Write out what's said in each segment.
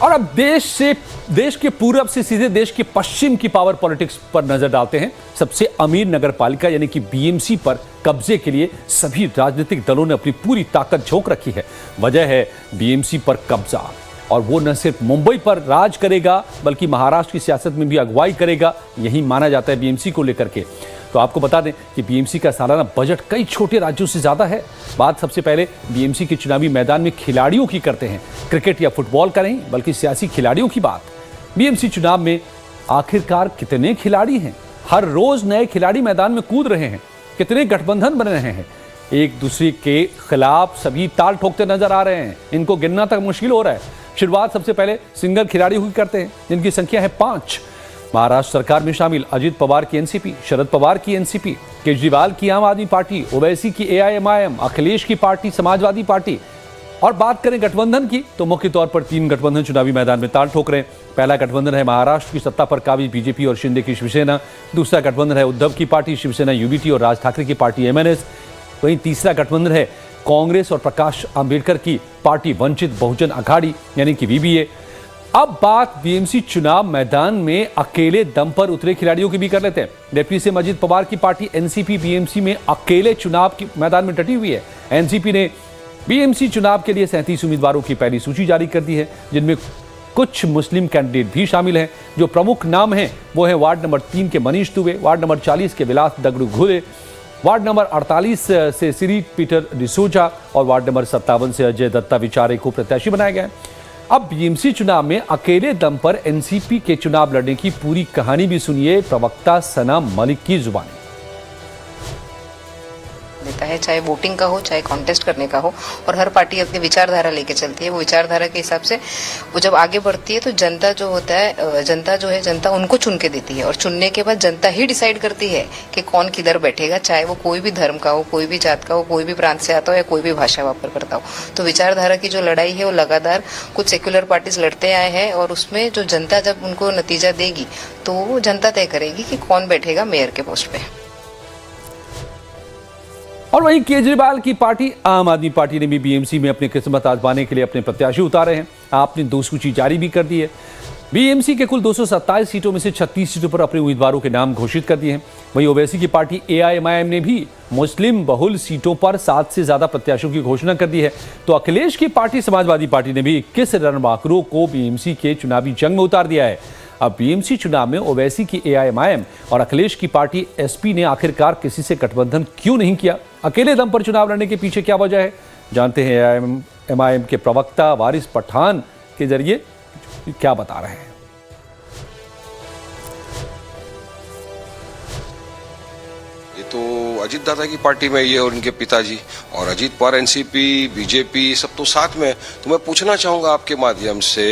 और अब देश के पूरब से सीधे देश के पश्चिम की पावर पॉलिटिक्स पर नजर डालते हैं। सबसे अमीर नगरपालिका यानी कि बीएमसी पर कब्जे के लिए सभी राजनीतिक दलों ने अपनी पूरी ताकत झोंक रखी है। वजह है बीएमसी पर कब्जा, और वो न सिर्फ मुंबई पर राज करेगा बल्कि महाराष्ट्र की सियासत में भी अगुवाई करेगा, यही माना जाता है बीएमसी को लेकर के। तो आपको बता दें कि बीएमसी का सालाना बजट कई छोटे राज्यों से ज्यादा है। बात सबसे पहले बीएमसी के चुनावी मैदान में खिलाड़ियों की करते हैं, क्रिकेट या फुटबॉल का नहीं बल्कि सियासी खिलाड़ियों की बात। बीएमसी चुनाव में आखिरकार कितने खिलाड़ी हैं? हर रोज नए खिलाड़ी मैदान में कूद रहे हैं। कितने गठबंधन बन रहे हैं? एक दूसरे के खिलाफ सभी ताल ठोकते नजर आ रहे हैं। इनको गिनना तक मुश्किल हो रहा है। शुरुआत सबसे पहले सिंगल खिलाड़ियों की करते हैं, जिनकी संख्या है 5। महाराष्ट्र सरकार में शामिल अजित पवार की एनसीपी, शरद पवार की एनसीपी, केजरीवाल की आम आदमी पार्टी, ओवैसी की एआईएमआईएम, अखिलेश की पार्टी समाजवादी पार्टी। और बात करें गठबंधन की तो मुख्य तौर पर 3 गठबंधन चुनावी मैदान में ताल ठोक रहे हैं। पहला गठबंधन है महाराष्ट्र की सत्ता पर काबिज बीजेपी और शिंदे की शिवसेना। दूसरा गठबंधन है उद्धव की पार्टी शिवसेना यूबीटी और राज ठाकरे की पार्टी एमएनएस। वहीं तीसरा गठबंधन है कांग्रेस और प्रकाश आंबेडकर की पार्टी वंचित बहुजन अघाड़ी यानी कि वीबीए। अब बात बीएमसी चुनाव मैदान में अकेले दम पर उतरे खिलाड़ियों की भी कर लेते हैं। डिप्टी सीएम अजित पवार की पार्टी एनसीपी बीएमसी में अकेले चुनाव के मैदान में डटी हुई है। एनसीपी ने बीएमसी चुनाव के लिए 37 उम्मीदवारों की पहली सूची जारी कर दी है, जिनमें कुछ मुस्लिम कैंडिडेट भी शामिल हैं। जो प्रमुख नाम हैं वो है वार्ड नंबर 3 के मनीष दुबे, वार्ड नंबर 40 के विलास दगड़ू घुले, वार्ड नंबर 48 से श्री पीटर डिसोजा और वार्ड नंबर 57 से अजय दत्ता विचारे को प्रत्याशी बनाया गया है। अब बीएमसी चुनाव में अकेले दम पर एनसीपी के चुनाव लड़ने की पूरी कहानी भी सुनिए प्रवक्ता सना मलिक की जुबानी। देता है, चाहे वोटिंग का हो चाहे कॉन्टेस्ट करने का हो, और हर पार्टी अपनी विचारधारा लेके चलती है। वो विचारधारा के हिसाब से वो जब आगे बढ़ती है तो जनता जो होता है, जनता उनको चुन के देती है, और चुनने के बाद जनता ही डिसाइड करती है कि कौन किधर बैठेगा, चाहे वो कोई भी धर्म का हो, कोई भी जात का हो, कोई भी प्रांत से आता हो या कोई भी भाषा वापर करता हो। तो विचारधारा की जो लड़ाई है वो लगातार कुछ सेक्युलर पार्टीज लड़ते आए हैं, और उसमें जो जनता जब उनको नतीजा देगी तो वो जनता तय करेगी कि कौन बैठेगा मेयर के पोस्ट पे। और वहीं केजरीवाल की पार्टी आम आदमी पार्टी ने भी बीएमसी में अपनी किस्मत आजमाने के लिए अपने प्रत्याशी उतारे हैं। आपने 2 सूची जारी भी कर दी है। बीएमसी के कुल 227 सीटों में से 36 सीटों पर अपने उम्मीदवारों के नाम घोषित कर दिए हैं। वहीं ओवैसी की पार्टी एआईएमआईएम ने भी मुस्लिम बहुल सीटों पर 7 से ज्यादा प्रत्याशियों की घोषणा कर दी है। तो अखिलेश की पार्टी समाजवादी पार्टी ने भी 21 रणबांकुरों को बीएमसी के चुनावी जंग में उतार दिया है। अब बीएमसी चुनाव में ओवैसी की एआईएमआईएम और अखिलेश की पार्टी एसपी ने आखिरकार किसी से गठबंधन क्यों नहीं किया? अकेले दम पर चुनाव लड़ने के पीछे क्या वजह है? जानते हैं एआईएमआईएम के प्रवक्ता वारिस पठान के जरिए क्या बता रहे हैं। ये तो अजीत दादा की पार्टी में ये और उनके पिताजी और अजीत पवार एनसीपी बीजेपी सब तो साथ में। तो मैं पूछना चाहूंगा आपके माध्यम से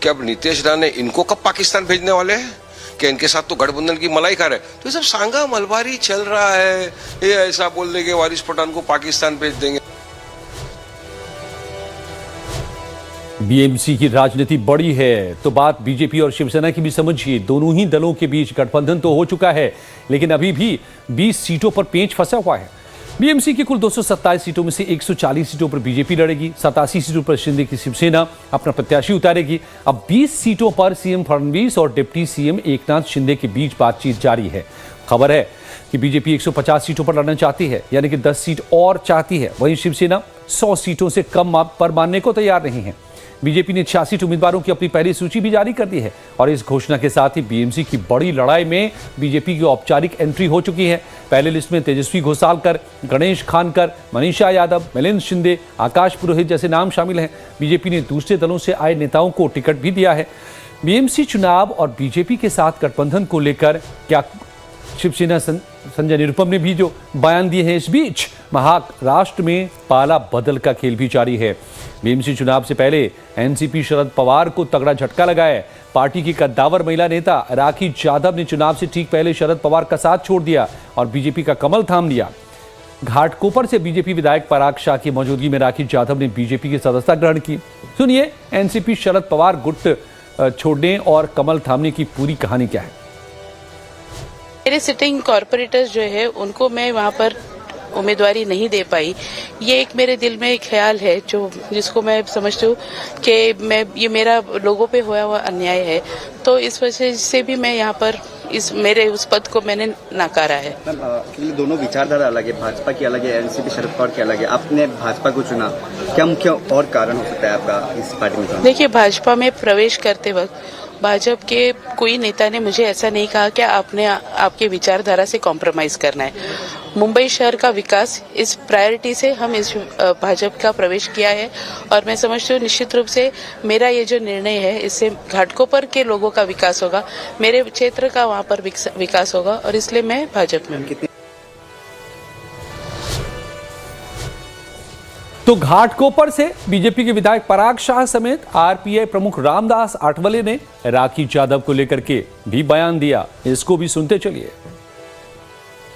कि अब नीतीश राणे इनको कब पाकिस्तान भेजने वाले हैं? कि इनके साथ तो गठबंधन की मलाई खा रहे, तो ये सब सांगा मलबारी चल रहा है। ये ऐसा बोल देंगे वारिस पठान को पाकिस्तान भेज देंगे। बीएमसी की राजनीति बड़ी है तो बात बीजेपी और शिवसेना की भी समझिए। दोनों ही दलों के बीच गठबंधन तो हो चुका है, लेकिन अभी भी 20 सीटों पर पेंच फंसा हुआ है। बीएमसी की कुल 227 सीटों में से 140 सीटों पर बीजेपी लड़ेगी, 87 सीटों पर शिंदे की शिवसेना अपना प्रत्याशी उतारेगी। अब 20 सीटों पर सीएम फडणवीस और डिप्टी सीएम एकनाथ शिंदे के बीच बातचीत जारी है। खबर है कि बीजेपी 150 सीटों पर लड़ना चाहती है, यानी कि 10 सीट और चाहती है। वहीं शिवसेना 100 सीटों से कम पर मानने को तैयार नहीं है। बीजेपी ने 86 उम्मीदवारों की अपनी पहली सूची भी जारी कर दी है, और इस घोषणा के साथ ही बीएमसी की बड़ी लड़ाई में बीजेपी की औपचारिक एंट्री हो चुकी है। पहले लिस्ट में तेजस्वी घोसालकर, गणेश खानकर, मनीषा यादव, मिलिंद शिंदे, आकाश पुरोहित जैसे नाम शामिल हैं। बीजेपी ने दूसरे दलों से आए नेताओं को टिकट भी दिया है। बीएमसी चुनाव और बीजेपी के साथ गठबंधन को लेकर क्या शिवसेना संजय निरुपम ने भी जो बयान दिए हैं। इस बीच महाराष्ट्र में पाला बदल का खेल भी जारी है। बीएमसी चुनाव से पहले एनसीपी शरद पवार को तगड़ा झटका लगा है। पार्टी की कद्दावर महिला नेता राखी जाधव ने चुनाव से ठीक पहले शरद पवार का साथ छोड़ दिया और बीजेपी का कमल थाम लिया। घाटकोपर से बीजेपी विधायक पराग शाह की मौजूदगी में राखी जाधव ने बीजेपी की सदस्यता ग्रहण की। सुनिए एनसीपी शरद पवार गुट छोड़ने और कमल थामने की पूरी कहानी क्या है। मेरे सिटिंग कॉर्पोरेटर्स जो है उनको मैं वहाँ पर उम्मीदवारी नहीं दे पाई, ये एक मेरे दिल में एक ख्याल है जो जिसको मैं समझती हूँ कि ये मेरा लोगों पे हुआ हुआ अन्याय है। तो इस वजह से भी मैं यहाँ पर मेरे उस पद को मैंने नकारा है। मैम, दोनों विचारधारा अलग है, भाजपा की अलग है, एनसीपी शरद पवार की अलग है। आपने भाजपा को चुना, क्या मुख्य और कारण हो सकता है आपका इस पार्टी में? देखिए, भाजपा में प्रवेश करते वक्त भाजपा के कोई नेता ने मुझे ऐसा नहीं कहा कि आपने आपके विचारधारा से कॉम्प्रोमाइज करना है। मुंबई शहर का विकास इस प्रायोरिटी से हम इस भाजपा का प्रवेश किया है और मैं समझती हूँ निश्चित रूप से मेरा ये जो निर्णय है इससे घाटकोपर के लोगों का विकास होगा, मेरे क्षेत्र का वहाँ पर विकास होगा और इसलिए मैं भाजपा में हूँ। तो घाटकोपर से बीजेपी के विधायक पराग शाह समेत आरपीआई प्रमुख रामदास आठवले ने राखी यादव को लेकर के भी बयान दिया। इसको भी सुनते चलिए।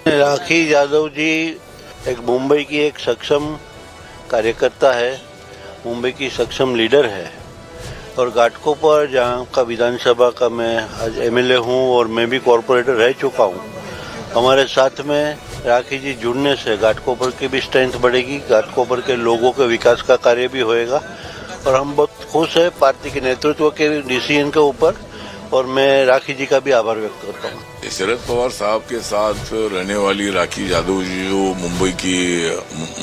राखी यादव जी एक मुंबई की एक सक्षम कार्यकर्ता है, मुंबई की सक्षम लीडर है और घाटकोपर जहाँ का विधानसभा का मैं आज एमएलए हूँ और मैं भी कॉरपोरेटर रह चुका हूँ। हमारे साथ में राखी जी जुड़ने से घाटकोपर की भी स्ट्रेंथ बढ़ेगी, घाटकोपर के लोगों के विकास का कार्य भी होएगा और हम बहुत खुश हैं पार्टी के नेतृत्व के डिसीजन के ऊपर और मैं राखी जी का भी आभार व्यक्त करता हूँ। शरद पवार साहब के साथ रहने वाली राखी यादव जी जो मुंबई की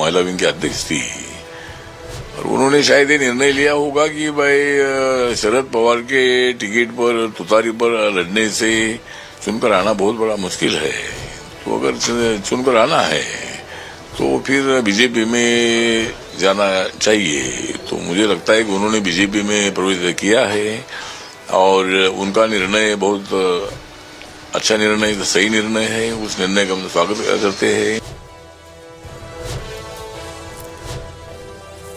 महिला विंग की अध्यक्ष थी और उन्होंने शायद ये निर्णय लिया होगा कि भाई शरद पवार के टिकट पर तुतारी पर लड़ने से चुनकर आना बहुत बड़ा मुश्किल है, तो अगर चुनकर आना है तो फिर बीजेपी में जाना चाहिए। तो मुझे लगता है कि उन्होंने बीजेपी में प्रवेश किया है और उनका निर्णय बहुत अच्छा निर्णय, सही निर्णय है। उस निर्णय का हम स्वागत करते हैं।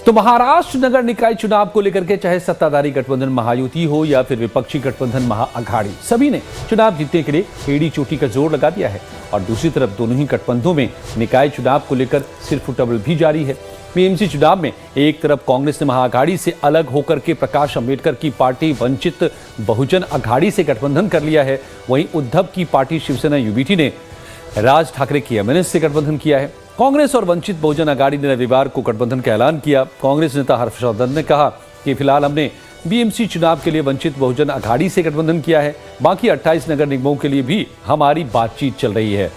तो महाराष्ट्र नगर निकाय चुनाव को लेकर के चाहे सत्ताधारी गठबंधन महायुति हो या फिर विपक्षी गठबंधन महाअघाड़ी, सभी ने चुनाव जीतने के लिए एड़ी चोटी का जोर लगा दिया है और दूसरी तरफ दोनों ही गठबंधनों में निकाय चुनाव को लेकर सिरफुटबल भी जारी है। बीएमसी चुनाव में एक तरफ कांग्रेस ने महाअघाड़ी से अलग होकर के प्रकाश अंबेडकर की पार्टी वंचित बहुजन अघाड़ी से गठबंधन कर लिया है, वहीं उद्धव की पार्टी शिवसेना यूबीटी ने राज ठाकरे की एमएनएस से गठबंधन किया है। कांग्रेस और वंचित बहुजन अघाड़ी ने रविवार को गठबंधन का ऐलान किया। कांग्रेस नेता हर्षवर्धन ने कहा कि फिलहाल हमने बीएमसी चुनाव के लिए वंचित बहुजन अघाड़ी से गठबंधन किया है, बाकी 28 नगर निगमों के लिए भी हमारी बातचीत चल रही है।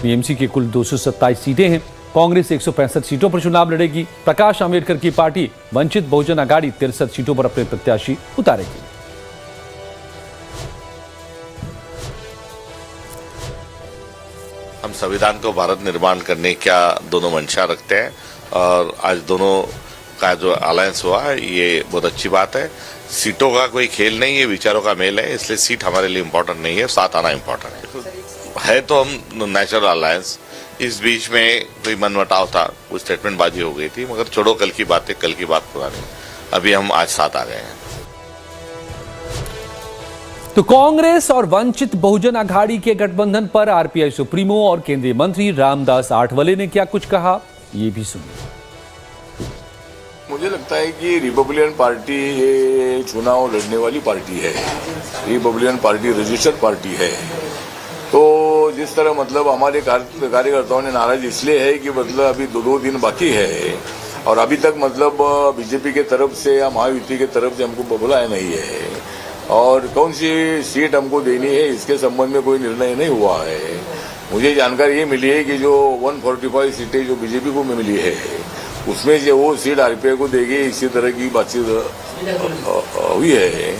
बीएमसी की कुल 227 सीटें हैं। कांग्रेस 165 सीटों पर चुनाव लड़ेगी। प्रकाश आंबेडकर की पार्टी वंचित बहुजन अघाड़ी 63 सीटों पर अपने प्रत्याशी उतारेगी। हम संविधान को भारत निर्माण करने का दोनों मंशा रखते हैं और आज दोनों का जो अलायंस हुआ है ये बहुत अच्छी बात है। सीटों का कोई खेल नहीं है, विचारों का मेल है, इसलिए सीट हमारे लिए इम्पोर्टेंट नहीं है, साथ आना इम्पोर्टेंट है। तो हम नेचुरल अलायंस, इस बीच में कोई मनमुटाव था, कुछ स्टेटमेंट बाजी हो गई थी, मगर छोड़ो कल की बातें, कल की बात पुरानी। अभी हम आज साथ आ गए हैं। तो कांग्रेस और वंचित बहुजन अघाड़ी के गठबंधन पर आरपीआई सुप्रीमो और केंद्रीय मंत्री रामदास आठवले ने क्या कुछ कहा, ये भी सुनिए। मुझे लगता है कि रिपब्लिकन पार्टी ये चुनाव लड़ने वाली पार्टी है, रिपब्लिकन पार्टी रजिस्टर्ड पार्टी है। तो जिस तरह मतलब हमारे कार्यकर्ताओं ने नाराज इसलिए है कि मतलब अभी दो दिन बाकी है और अभी तक मतलब बीजेपी के तरफ से या महायुति के तरफ से हमको बुलाया नहीं है और कौन सी सीट हमको देनी है इसके संबंध में कोई निर्णय नहीं हुआ है। मुझे जानकारी ये मिली है कि जो 145 सीटें जो बीजेपी को मिली है उसमें से वो सीट आरपीआई को देगी, इसी तरह की बातचीत हुई है।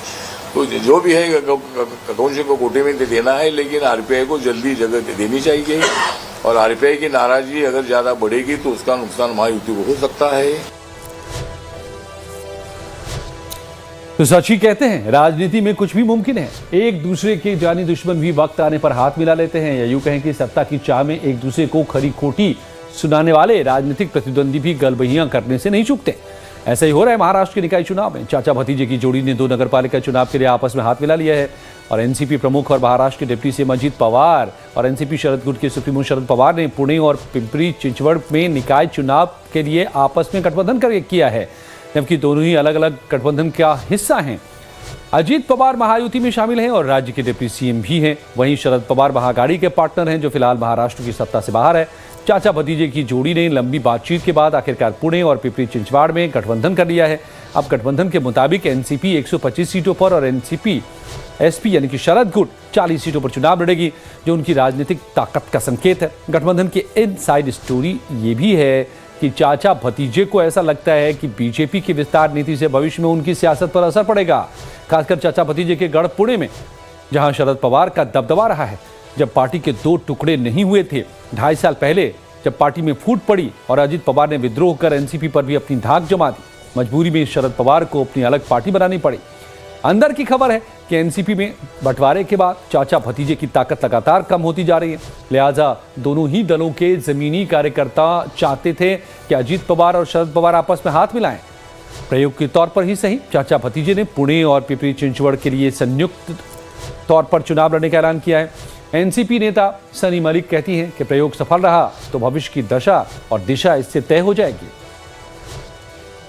तो जो भी है कौन से को कोटे में देना है, लेकिन आरपीआई को जल्दी जगह देनी चाहिए और आरपीआई की नाराजगी अगर ज्यादा बढ़ेगी तो उसका नुकसान महायुति को हो सकता है। तो सच ही कहते हैं, राजनीति में कुछ भी मुमकिन है। एक दूसरे के जानी दुश्मन भी वक्त आने पर हाथ मिला लेते हैं, या यूं कहें कि सत्ता की चाह में एक दूसरे को खरी खोटी सुनाने वाले राजनीतिक प्रतिद्वंदी भी गलबहियां करने से नहीं चूकते। ऐसा ही हो रहा है महाराष्ट्र के निकाय चुनाव में। चाचा भतीजे की जोड़ी ने 2 नगरपालिका चुनाव के लिए आपस में हाथ मिला लिया है और एनसीपी प्रमुख और महाराष्ट्र के डिप्टी सीएम अजित पवार और एनसीपी शरद गुट के सुप्रीमो शरद पवार ने पुणे और पिंपरी चिंचवड़ में निकाय चुनाव के लिए आपस में गठबंधन किया है, जबकि दोनों ही अलग अलग गठबंधन का हिस्सा हैं। अजित पवार महायुति में शामिल हैं और राज्य के डिप्टी सीएम भी हैं। वहीं शरद पवार महाअघाड़ी के पार्टनर हैं जो फिलहाल महाराष्ट्र की सत्ता से बाहर है, चाचा भतीजे की जोड़ी ने लंबी बातचीत के बाद आखिरकार पुणे और पिपरी चिंचवाड़ में गठबंधन कर लिया है। अब गठबंधन के मुताबिक एनसीपी 125 सीटों पर और एनसीपी एसपी यानी कि शरद गुट 40 सीटों पर चुनाव लड़ेगी, जो उनकी राजनीतिक ताकत का संकेत है। गठबंधन की इनसाइड स्टोरी ये भी है कि चाचा भतीजे को ऐसा लगता है कि बीजेपी की विस्तार नीति से भविष्य में उनकी सियासत पर असर पड़ेगा, खासकर चाचा भतीजे के गढ़ पुणे में, जहां शरद पवार का दबदबा रहा है। जब पार्टी के दो टुकड़े नहीं हुए थे 2.5 साल पहले, जब पार्टी में फूट पड़ी और अजित पवार ने विद्रोह कर एनसीपी पर भी अपनी धाक जमा दी, मजबूरी में शरद पवार को अपनी अलग पार्टी बनानी पड़ी। अंदर की खबर है कि एनसीपी में बंटवारे के बाद चाचा भतीजे की ताकत लगातार कम होती जा रही है, लिहाजा दोनों ही दलों के जमीनी कार्यकर्ता चाहते थे कि अजित पवार और शरद पवार आपस में हाथ मिलाएं। प्रयोग के तौर पर ही सही, चाचा भतीजे ने पुणे और पिपरी चिंचवड़ के लिए संयुक्त तौर पर चुनाव लड़ने का ऐलान किया है। एनसीपी नेता सनी मलिक कहती हैं कि प्रयोग सफल रहा तो भविष्य की दशा और दिशा इससे तय हो जाएगी।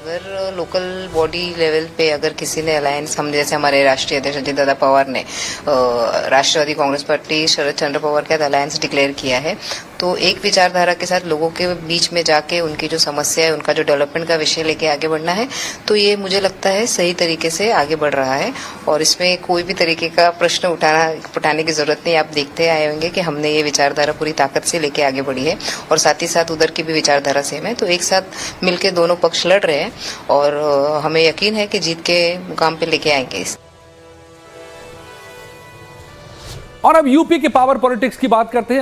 अगर लोकल बॉडी लेवल पे अगर किसी ने अलायंस, हम जैसे हमारे राष्ट्रीय अध्यक्ष अजित दादा पवार ने राष्ट्रवादी कांग्रेस पार्टी शरद चंद्र पवार के साथ अलायंस डिक्लेयर किया है, तो एक विचारधारा के साथ लोगों के बीच में जाके उनकी जो समस्या है, उनका जो डेवलपमेंट का विषय लेके आगे बढ़ना है, तो ये मुझे लगता है सही तरीके से आगे बढ़ रहा है और इसमें कोई भी तरीके का प्रश्न उठाने की जरूरत नहीं। आप देखते आए होंगे कि हमने ये विचारधारा पूरी ताकत से लेके आगे बढ़ी है और साथ ही साथ उधर की भी विचारधारा सेम है, तो एक साथ मिलकर दोनों पक्ष लड़ रहे हैं और हमें यकीन है कि जीत के मुकाम पे लेके आएंगे। और अब यूपी के पावर पॉलिटिक्स की बात करते हैं।